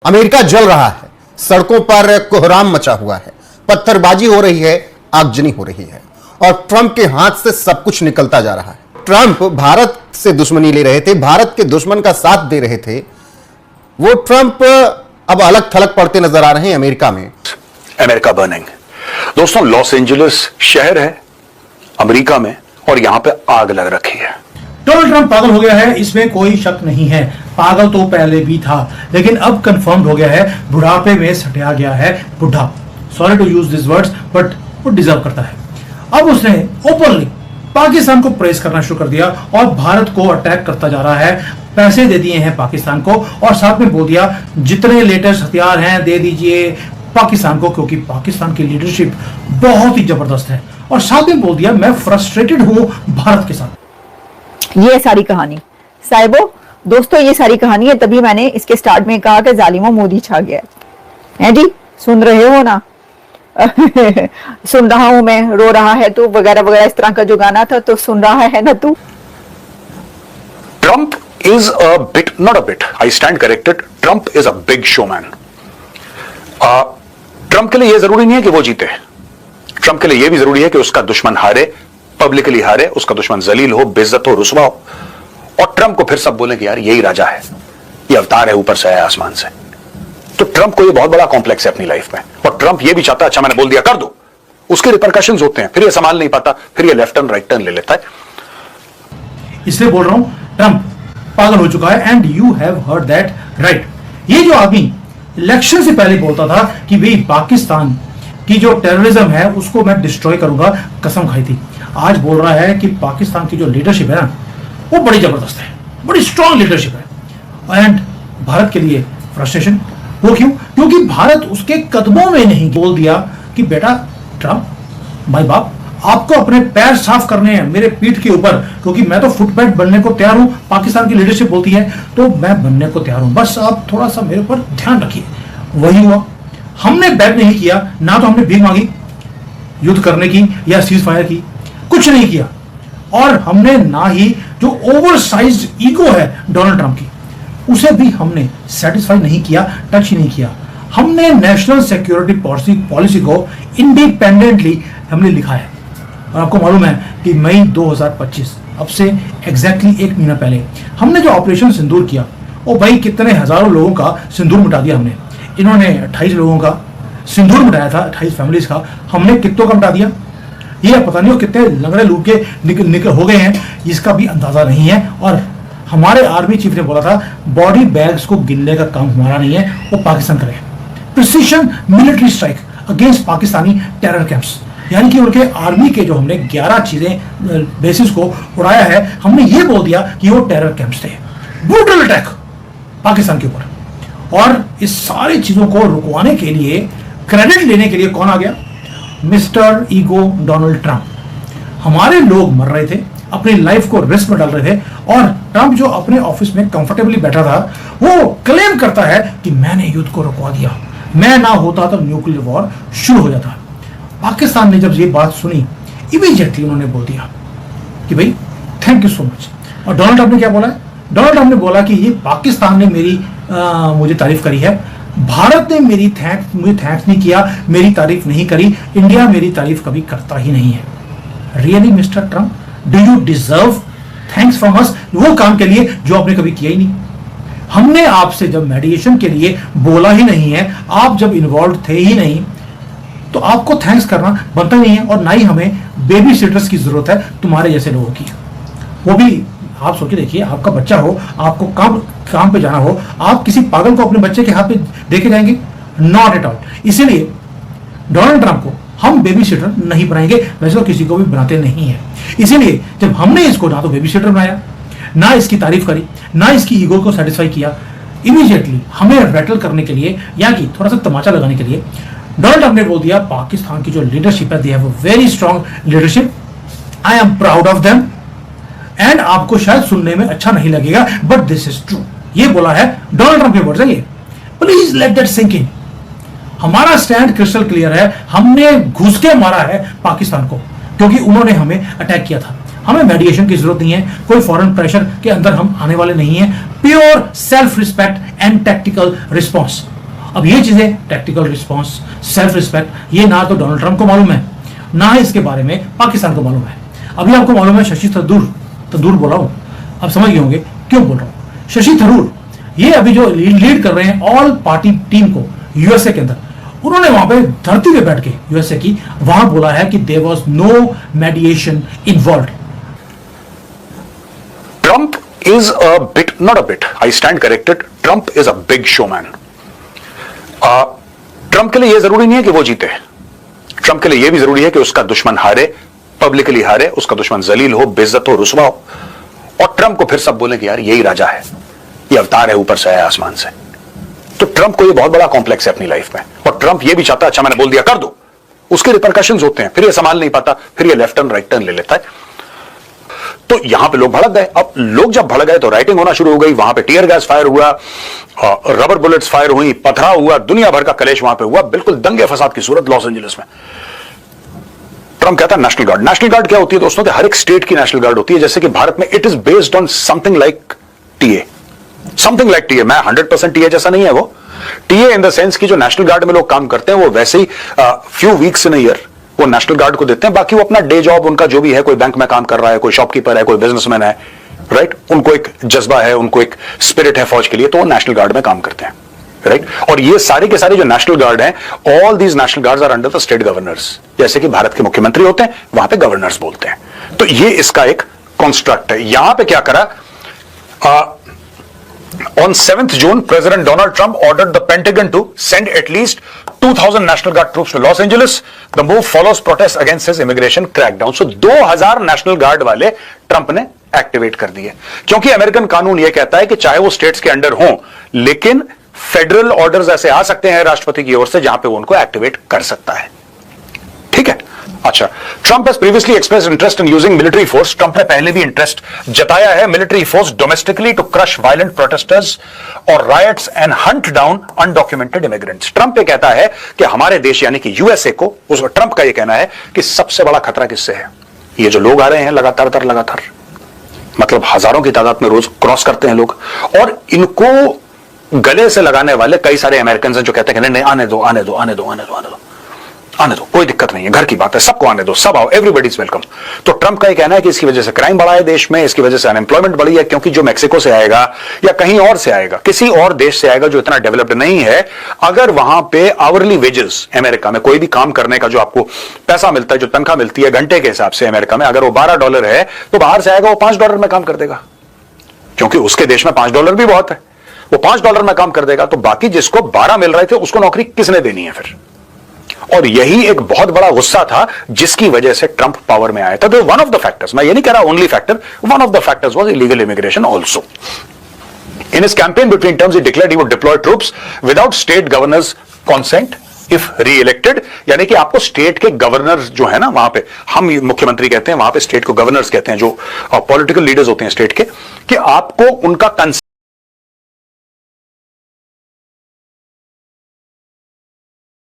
America जल रहा है, सड़कों पर कोहराम मचा हुआ है, पत्थरबाजी हो रही है, आगजनी हो रही है और ट्रंप के हाथ से सब कुछ निकलता जा रहा है। ट्रंप भारत से दुश्मनी ले रहे थे, भारत के दुश्मन का साथ दे रहे थे। वो ट्रंप अब अलग थलग पड़ते नजर आ रहे हैं अमेरिका में। America burning. दोस्तों, लॉस एंजलिस शहर है अमेरिका में और यहां पे आग लग रखी है। डोनाल्ड ट्रंप पागल हो गया है, इसमें कोई शक नहीं है। पागल तो पहले भी था, लेकिन अब कंफर्म हो गया है, बुढ़ापे में सटिया गया है बुढ़ा। Sorry to use this words, but वो डिजर्व करता है। अब उसने ओपनली पाकिस्तान को प्रेस करना शुरू कर दिया और भारत को अटैक करता जा रहा है। पैसे दे दिए हैं पाकिस्तान को और साथ में बोल दिया जितने लेटेस्ट हथियार हैं दे दीजिए पाकिस्तान को, क्योंकि पाकिस्तान की लीडरशिप बहुत ही जबरदस्त है। और साथ में बोल दिया मैं फ्रस्ट्रेटेड हूं भारत के साथ। ये सारी कहानी साहिबो, दोस्तों ये सारी कहानी है। तभी मैंने इसके स्टार्ट में कहा कि जालिमो मोदी छा गया है जी। सुन रहे हो ना? सुन रहा हूं मैं, रो रहा है तू वगैरह वगैरह, इस तरह का जो गाना था, तो सुन रहा है ना तू। Trump is a bit, not a bit, I stand corrected. Trump is a big showman. Trump के लिए यह जरूरी नहीं है कि वो जीते। ट्रंप के लिए यह भी जरूरी है कि उसका दुश्मन हारे, पब्लिकली हारे, उसका दुश्मन जलील हो, बेइज्जत हो, रुसवा हो और ट्रंप को फिर सब बोले कि यार यही राजा है, ये अवतार है ऊपर से आया आसमान से। तो ट्रंप को ये बहुत बड़ा कॉम्प्लेक्स है अपनी लाइफ में और ट्रंप ये भी चाहता है अच्छा मैंने बोल दिया कर दो, उसके रिपरकशंस होते हैं, फिर ये संभाल नहीं पाता, फिर ये लेफ्ट टर्न राइट टर्न ले लेता है। इसलिए बोल रहा हूं ट्रंप पागल हो चुका है। And you have heard that right. ये जो आदमी इलेक्शन से पहले बोलता था कि भाई पाकिस्तान की जो टेररिज्म है उसको मैं डिस्ट्रॉय करूंगा, कसम खाई थी, आज बोल रहा है कि पाकिस्तान की जो लीडरशिप है ना वो बड़ी जबरदस्त है, बड़ी स्ट्रांग लीडरशिप है। एंड भारत के लिए फ्रस्ट्रेशन, वो क्यों? क्योंकि भारत उसके कदमों में नहीं। बोल दिया कि बेटा ट्रंप भाई बाप, आपको अपने पैर साफ करने हैं मेरे पीठ के ऊपर, क्योंकि मैं तो फुटपैथ बनने को तैयार हूं। पाकिस्तान की लीडरशिप बोलती है तो मैं बनने को तैयार हूं, बस आप थोड़ा सा मेरे ऊपर ध्यान रखिए। वही हुआ, हमने बैक नहीं किया, ना तो हमने भीख मांगी युद्ध करने की या सीज फायर की, कुछ नहीं किया। और हमने ना ही जो ओवरसाइज्ड ईगो है डोनाल्ड ट्रंप की उसे भी हमने सेटिस्फाई नहीं किया, टच ही नहीं किया। हमने नेशनल सिक्योरिटी पॉलिसी को इंडिपेंडेंटली हमने लिखा है। और आपको मालूम है कि मई 2025, अब से एग्जैक्टली 1 महीना पहले हमने जो ऑपरेशन सिंदूर किया, ओ भाई कितने हजारों लोगों का सिंदूर मिटा दिया हमने। इन्होंने 28 लोगों का सिंदूर मिटाया था, 28 फैमिलीज का, हमने कितनों का मिटा दिया ये पता नहीं, और कितने लंगड़े लूट के निकल हो गए हैं इसका भी अंदाजा नहीं है। और हमारे आर्मी चीफ ने बोला था बॉडी बैग्स को गिनने का काम हमारा नहीं है, वो पाकिस्तान करे। Precision military strike against Pakistani terror camps, यानी कि उनके आर्मी के जो हमने 11 चीजें बेसिस को उड़ाया है, हमने ये बोल दिया कि वो टेरर कैंप्स थे। ब्रूटल अटैक पाकिस्तान के ऊपर। और इस सारी चीजों को रुकवाने के लिए, क्रेडिट लेने के लिए कौन आ गया? Mister ego Donald Trump. हमारे लोग मर रहे थे, अपनी लाइफ को रिस्क में डाल रहे थे, और ट्रंप जो अपने ऑफिस में कंफर्टेबली बैठा था वो क्लेम करता है कि मैंने युद्ध को रुकवा दिया, मैं ना होता तो न्यूक्लियर वॉर शुरू हो जाता। पाकिस्तान ने जब ये बात सुनी इमीडिएटली उन्होंने बोल दिया कि भाई थैंक यू सो मच। और डोनाल्ड ट्रंप ने क्या बोला है? डोनाल्ड ट्रंप ने बोला कि ये पाकिस्तान ने मेरी मुझे तारीफ करी है, भारत ने मुझे थैंक्स नहीं किया, मेरी तारीफ नहीं करी, इंडिया मेरी तारीफ कभी करता ही नहीं है। Really mister Trump, do you deserve thanks from us वो काम के लिए जो आपने कभी किया ही नहीं? हमने आपसे जब मेडिएशन के लिए बोला ही नहीं है, आप जब इन्वॉल्व थे ही नहीं, तो आपको थैंक्स करना बनता नहीं है। और ना ही हमें बेबी सिटर्स की जरूरत है तुम्हारे जैसे लोगों की। वो भी आप सोच के देखिए, आपका बच्चा हो, आपको काम पे जाना हो, आप किसी पागल को अपने बच्चे के हाथ पे देके जाएंगे? Not at all. इसीलिए डोनाल्ड ट्रंप को हम बेबी सिटर नहीं बनाएंगे, वैसे तो किसी को भी बनाते नहीं है। इसीलिए जब हमने इसको ना तो बेबी सिटर बनाया, ना इसकी तारीफ करी, ना इसकी ईगो को सेटिस्फाई किया, इमीडिएटली हमें रैटल करने के लिए या कि थोड़ा सा तमाचा लगाने के लिए डोनाल्ड ट्रंप ने बोल दिया पाकिस्तान की जो लीडरशिप है, they have a very strong leadership, I am proud of them. And आपको शायद सुनने में अच्छा नहीं लगेगा, बट दिस इज ट्रू। ये बोला है डोनाल्ड ट्रंप के वर्ड्स है ये। Please let that sink in. हमारा स्टैंड क्रिस्टल क्लियर है, हमने घुस के मारा है पाकिस्तान को, क्योंकि उन्होंने हमें अटैक किया था। हमें मेडिएशन की जरूरत नहीं है, कोई फॉरेन प्रेशर के अंदर हम आने वाले नहीं है। Pure self respect and tactical response. अब ये चीजें टैक्टिकल रिस्पॉन्स, सेल्फ रिस्पेक्ट, ये ना तो डोनाल्ड ट्रंप को मालूम है, ना ही इसके बारे में पाकिस्तान को मालूम है। अभी आपको मालूम है शशि थरूर बोला हूं, आप समझ गए होंगे क्यों बोल रहा हूं। शशि थरूर ये अभी जो लीड कर रहे हैं ऑल पार्टी टीम को यूएसए के अंदर, उन्होंने वहां पे धरती पे बैठ के यूएसए की वहां बोला है कि there was no mediation involved. Trump is a bit, not a bit, I stand corrected, Trump is a big showman. Trump के लिए यह जरूरी नहीं है कि वो जीते, ट्रंप के लिए यह भी जरूरी है कि उसका दुश्मन हारे, पब्लिकली हारे, उसका दुश्मन जलील हो, बेइज्जत हो, रुसवा हो, और ट्रंप को फिर सब बोले कि यार यही राजा है, ये अवतार है ऊपर से आया आसमान से। तो ट्रंप को ये बहुत बड़ा कॉम्प्लेक्स है अपनी लाइफ में, और ट्रंप ये भी चाहता है अच्छा मैंने बोल दिया कर दो, उसके रिपरकशंस होते हैं, फिर ये संभाल नहीं पाता, फिर ये लेफ्ट टर्न राइट टर्न ले लेता है। तो यहां पे लोग भड़क गए। अब लोग जब भड़क गए तो राइटिंग होना शुरू हो गई, वहां पे टीयर गैस फायर हुआ, रबर बुलेट्स फायर हुई, पथराव हुआ, दुनिया भर का कलेश वहां पे हुआ, बिल्कुल दंगे फसाद की सूरत लॉस एंजलिस में। ट्रंप कहता है नेशनल गार्ड। नेशनल गार्ड क्या होती है दोस्तों? हर एक स्टेट की नेशनल गार्ड होती है, जैसे कि भारत में it is based on something like TA, something like TA. मैं 100% टीए जैसा नहीं है वो, टीए इन द सेंस की जो नेशनल गार्ड में लोग काम करते हैं वो वैसे ही few weeks in a year वो नेशनल गार्ड को देते हैं, बाकी वो अपना डे जॉब उनका जो भी है, कोई बैंक में काम कर रहा है, कोई शॉपकीपर है, कोई बिजनेसमैन है, राइट, उनको एक जज्बा है, उनको एक स्पिरिट है फौज के लिए, तो वो नेशनल गार्ड में काम करते हैं, राइट। और ये सारे के सारे जो नेशनल गार्ड हैं, all these national guards are under the state governors, जैसे कि भारत के मुख्यमंत्री होते हैं वहां पे गवर्नर्स बोलते हैं। तो ये इसका एक कॉन्स्ट्रक्ट है। यहां पे क्या करा, on 7th June, President Donald Trump ordered the Pentagon to send at least 2,000 National Guard troops to Los Angeles. The move follows protests against his immigration crackdown. So 2,000 National Guard वाले Trump ने activate कर दिए, क्योंकि American कानून यह कहता है कि चाहे वो स्टेट्स के अंडर हों, लेकिन फेडरल ऑर्डर्स ऐसे आ सकते हैं राष्ट्रपति की ओर से जहां पे वो उनको एक्टिवेट कर सकता है। ठीक है, अच्छा। Trump has previously expressed interest in using military force. Trump ने पहले भी इंटरेस्ट जताया है military force domestically to crush violent protesters और riots and hunt down undocumented immigrants. Trump ये कहता है कि हमारे देश यानी कि यूएसए को, उस ट्रंप का ये कहना है कि सबसे बड़ा खतरा किससे है? ये जो लोग आ रहे हैं लगातार, मतलब हजारों की तादाद में रोज क्रॉस करते हैं लोग, और इनको गले से लगाने वाले कई सारे अमेरिकन हैं जो कहते हैं कि नहीं आने दो, कोई दिक्कत नहीं है, घर की बात है, सबको आने दो, सब आओ, एवरीबॉडी इज वेलकम। तो ट्रंप का ये कहना है कि इसकी वजह से क्राइम बढ़ा है देश में, इसकी वजह से अनएम्प्लॉयमेंट बढ़ी है, क्योंकि जो मैक्सिको से आएगा या कहीं और से आएगा, किसी और देश से आएगा जो इतना डेवलप्ड नहीं है, अगर वहां पे आवरली वेजेस अमेरिका में कोई भी काम करने का जो आपको पैसा मिलता है, जो तनख्वाह मिलती है घंटे के हिसाब से अमेरिका में, अगर वो $12 है तो बाहर से आएगा वो $5 में काम कर देगा, क्योंकि उसके देश में $5 भी बहुत है, वो $5 में काम कर देगा। तो बाकी जिसको 12 मिल रहे थे उसको नौकरी किसने देनी है फिर? और यही एक बहुत बड़ा गुस्सा था जिसकी वजह से ट्रंप पावर में आया था। तो वन ऑफ द फैक्टर्स, मैं ये नहीं कह रहा only factor, one of the factors was illegal immigration also. In his campaign between terms he declared he would deploy troops without state governors consent if re-elected, यानी कि आपको state के governor जो है ना, वहां पे हम मुख्यमंत्री कहते हैं, वहां पे स्टेट को गवर्नर्स कहते हैं, जो पॉलिटिकल लीडर्स होते हैं स्टेट के, कि आपको उनका